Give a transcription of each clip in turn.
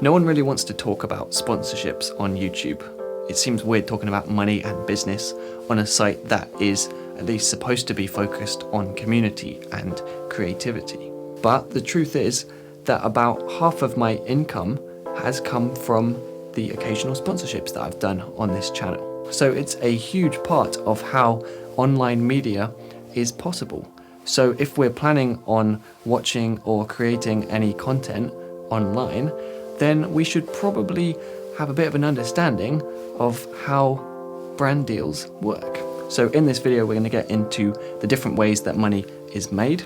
No one really wants to talk about sponsorships on YouTube. It seems weird talking about money and business on a site that is at least supposed to be focused on community and creativity. But the truth is that about half of my income has come from the occasional sponsorships that I've done on this channel. So it's a huge part of how online media is possible. So if we're planning on watching or creating any content online, then we should probably have a bit of an understanding of how brand deals work. So in this video, we're going to get into the different ways that money is made,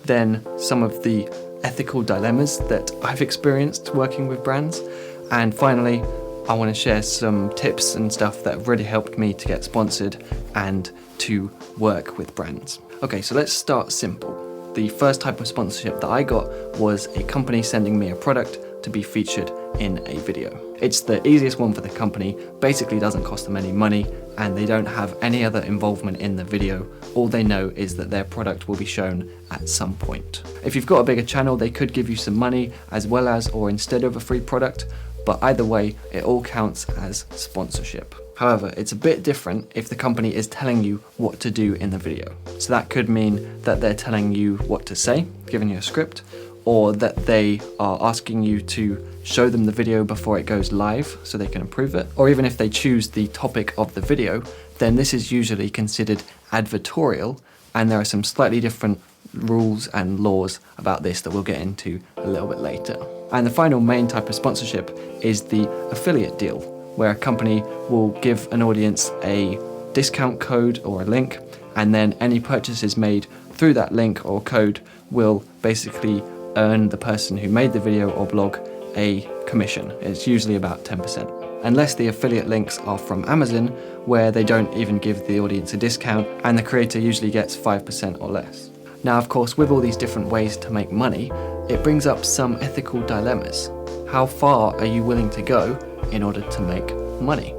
then some of the ethical dilemmas that I've experienced working with brands, and finally, I want to share some tips and stuff that have really helped me to get sponsored and to work with brands. Okay, so let's start simple. The first type of sponsorship that I got was a company sending me a product to be featured in a video. It's the easiest one for the company, basically doesn't cost them any money, and they don't have any other involvement in the video. All they know is that their product will be shown at some point. If you've got a bigger channel, they could give you some money as well as or instead of a free product, but either way, it all counts as sponsorship. However, it's a bit different if the company is telling you what to do in the video. So that could mean that they're telling you what to say, giving you a script, or that they are asking you to show them the video before it goes live so they can improve it. Or even if they choose the topic of the video, then this is usually considered advertorial, and there are some slightly different rules and laws about this that we'll get into a little bit later. And the final main type of sponsorship is the affiliate deal, where a company will give an audience a discount code or a link, and then any purchases made through that link or code will basically earn the person who made the video or blog a commission. It's usually about 10%. Unless the affiliate links are from Amazon, where they don't even give the audience a discount, and the creator usually gets 5% or less. Now, of course, with all these different ways to make money, it brings up some ethical dilemmas. How far are you willing to go in order to make money?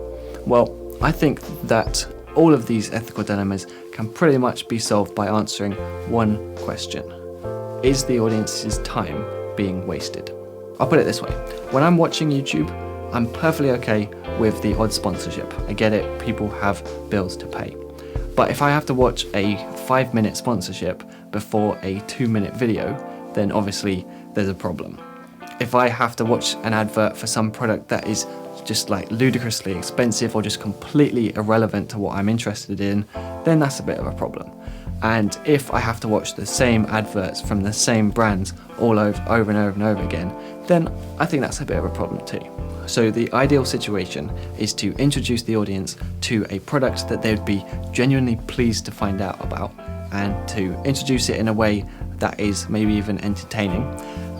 Well, I think that all of these ethical dilemmas can pretty much be solved by answering one question. Is the audience's time being wasted? I'll put it this way. When I'm watching YouTube, I'm perfectly okay with the odd sponsorship. I get it, people have bills to pay. But if I have to watch a 5-minute sponsorship before a 2-minute video, then obviously there's a problem. If I have to watch an advert for some product that is just like ludicrously expensive or just completely irrelevant to what I'm interested in, then that's a bit of a problem. And if I have to watch the same adverts from the same brands all over and over and over again, then I think that's a bit of a problem too. So the ideal situation is to introduce the audience to a product that they'd be genuinely pleased to find out about, and to introduce it in a way that is maybe even entertaining,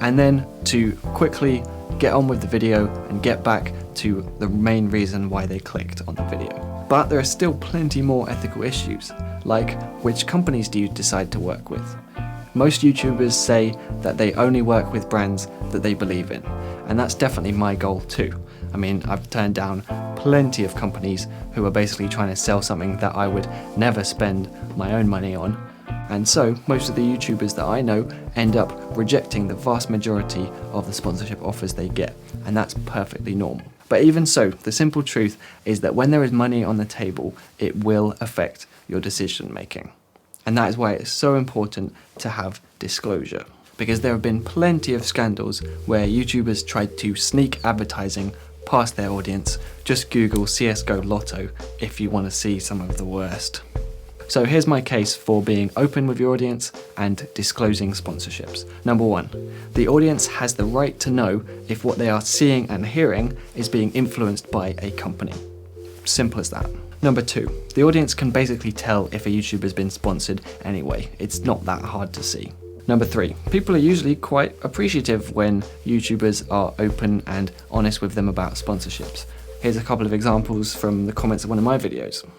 and then to quickly get on with the video and get back to the main reason why they clicked on the video. But there are still plenty more ethical issues, like which companies do you decide to work with? Most YouTubers say that they only work with brands that they believe in, and that's definitely my goal too. I mean, I've turned down plenty of companies who are basically trying to sell something that I would never spend my own money on, and so most of the YouTubers that I know end up rejecting the vast majority of the sponsorship offers they get, and that's perfectly normal. But even so, the simple truth is that when there is money on the table, it will affect your decision making. And that is why it's so important to have disclosure. Because there have been plenty of scandals where YouTubers tried to sneak advertising past their audience. Just Google CSGO Lotto if you want to see some of the worst. So here's my case for being open with your audience and disclosing sponsorships. Number 1, the audience has the right to know if what they are seeing and hearing is being influenced by a company. Simple as that. Number 2, the audience can basically tell if a YouTuber has been sponsored anyway. It's not that hard to see. Number 3, people are usually quite appreciative when YouTubers are open and honest with them about sponsorships. Here's a couple of examples from the comments of one of my videos.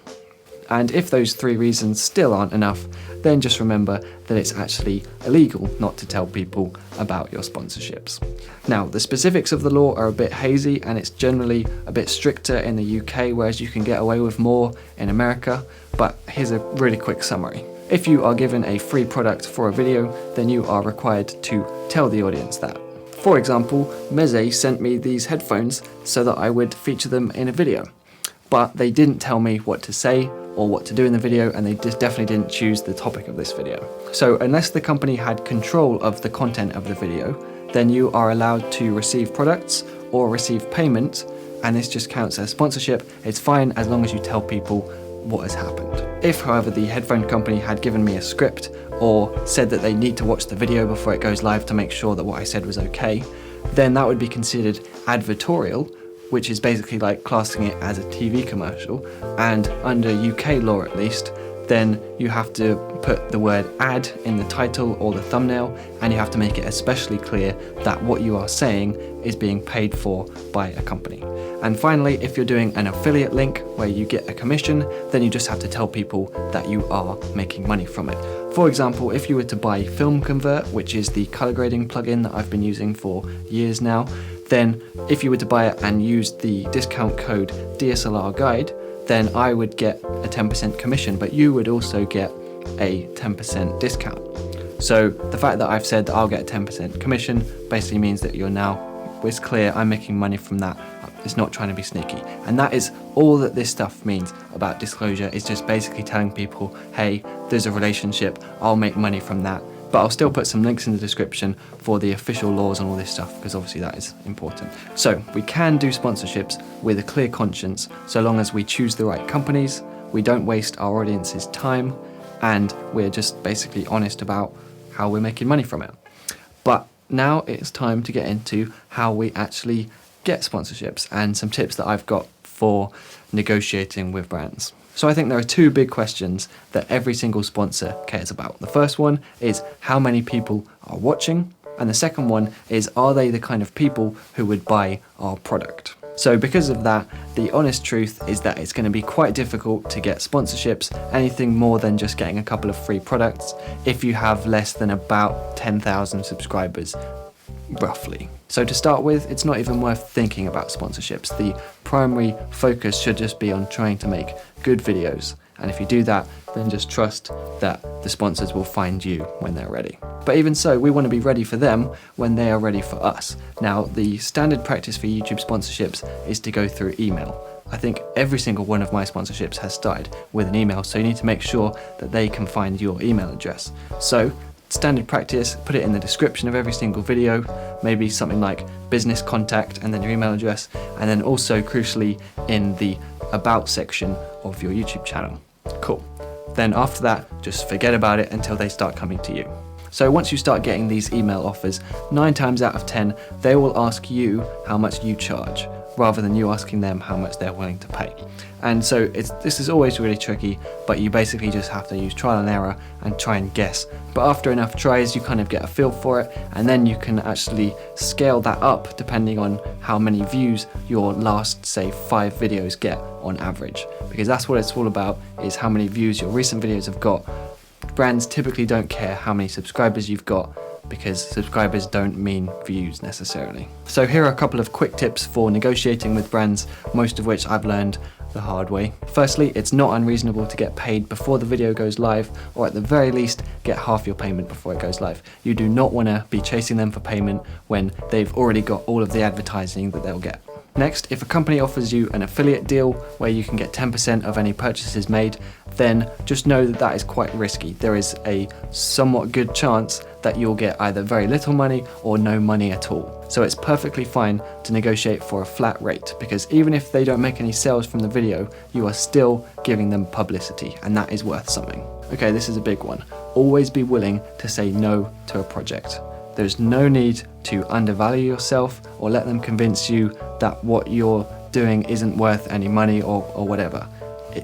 And if those 3 reasons still aren't enough, then just remember that it's actually illegal not to tell people about your sponsorships. Now, the specifics of the law are a bit hazy, and it's generally a bit stricter in the UK, whereas you can get away with more in America, but here's a really quick summary. If you are given a free product for a video, then you are required to tell the audience that. For example, Meze sent me these headphones so that I would feature them in a video, but they didn't tell me what to say or what to do in the video, and they just definitely didn't choose the topic of this video. So unless the company had control of the content of the video, then you are allowed to receive products or receive payment, and this just counts as sponsorship. It's fine as long as you tell people what has happened. If, however, the headphone company had given me a script or said that they need to watch the video before it goes live to make sure that what I said was okay, then that would be considered advertorial, which is basically like classing it as a TV commercial, and under UK law at least, then you have to put the word ad in the title or the thumbnail, and you have to make it especially clear that what you are saying is being paid for by a company. And finally, if you're doing an affiliate link where you get a commission, then you just have to tell people that you are making money from it. For example, if you were to buy Film Convert, which is the color grading plugin that I've been using for years now, then if you were to buy it and use the discount code DSLRguide, then I would get a 10% commission, but you would also get a 10% discount. So the fact that I've said that I'll get a 10% commission basically means that it's clear I'm making money from that. It's not trying to be sneaky. And that is all that this stuff means about disclosure. It's just basically telling people, hey, there's a relationship, I'll make money from that. But I'll still put some links in the description for the official laws and all this stuff, because obviously that is important. So we can do sponsorships with a clear conscience, so long as we choose the right companies, we don't waste our audience's time, and we're just basically honest about how we're making money from it. But now it's time to get into how we actually get sponsorships and some tips that I've got for negotiating with brands. So I think there are two big questions that every single sponsor cares about. The first one is how many people are watching, and the second one is, are they the kind of people who would buy our product? So because of that, the honest truth is that it's going to be quite difficult to get sponsorships, anything more than just getting a couple of free products, if you have less than about 10,000 subscribers, roughly. So to start with, it's not even worth thinking about sponsorships. The primary focus should just be on trying to make good videos. And if you do that, then just trust that the sponsors will find you when they're ready. But even so, we want to be ready for them when they are ready for us. Now, the standard practice for YouTube sponsorships is to go through email. I think every single one of my sponsorships has started with an email, so you need to make sure that they can find your email address. So standard practice, put it in the description of every single video, maybe something like business contact and then your email address, and then also crucially in the about section of your YouTube channel. Cool. Then after that, just forget about it until they start coming to you. So once you start getting these email offers, 9 times out of 10, they will ask you how much you charge, rather than you asking them how much they're willing to pay. And so this is always really tricky, but you basically just have to use trial and error and try and guess. But after enough tries, you kind of get a feel for it, and then you can actually scale that up depending on how many views your last, say, 5 videos get on average. Because that's what it's all about, is how many views your recent videos have got. Brands typically don't care how many subscribers you've got, because subscribers don't mean views necessarily. So here are a couple of quick tips for negotiating with brands, most of which I've learned the hard way. Firstly, it's not unreasonable to get paid before the video goes live, or at the very least, get half your payment before it goes live. You do not want to be chasing them for payment when they've already got all of the advertising that they'll get. Next, if a company offers you an affiliate deal where you can get 10% of any purchases made, then just know that that is quite risky. There is a somewhat good chance that you'll get either very little money or no money at all. So it's perfectly fine to negotiate for a flat rate, because even if they don't make any sales from the video, you are still giving them publicity, and that is worth something. Okay, this is a big one. Always be willing to say no to a project. There's no need to undervalue yourself or let them convince you that what you're doing isn't worth any money or whatever.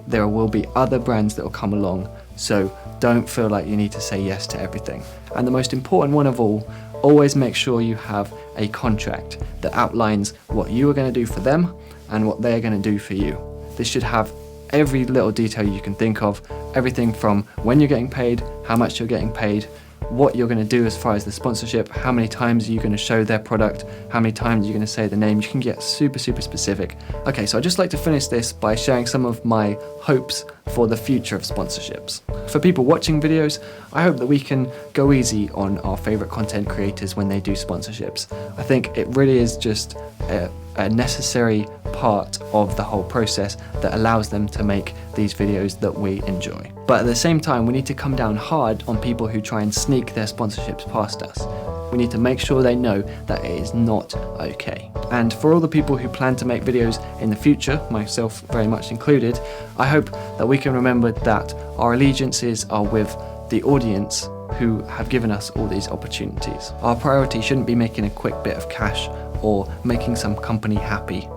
There will be other brands that will come along, so don't feel like you need to say yes to everything. And the most important one of all, always make sure you have a contract that outlines what you are going to do for them and what they're going to do for you. This should have every little detail you can think of, everything from when you're getting paid, how much you're getting paid, what you're going to do as far as the sponsorship, how many times are you going to show their product, how many times are you going to say the name. You can get super specific. Okay, so I'd just like to finish this by sharing some of my hopes for the future of sponsorships. For people watching videos, I hope that we can go easy on our favorite content creators when they do sponsorships. I think it really is just a necessary part of the whole process that allows them to make these videos that we enjoy. But at the same time, we need to come down hard on people who try and sneak their sponsorships past us. We need to make sure they know that it is not okay. And for all the people who plan to make videos in the future, myself very much included, I hope that we can remember that our allegiances are with the audience who have given us all these opportunities. Our priority shouldn't be making a quick bit of cash or making some company happy.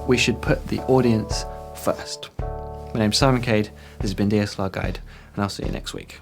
We should put the audience first. My name's Simon Cade, this has been DSLRguide, and I'll see you next week.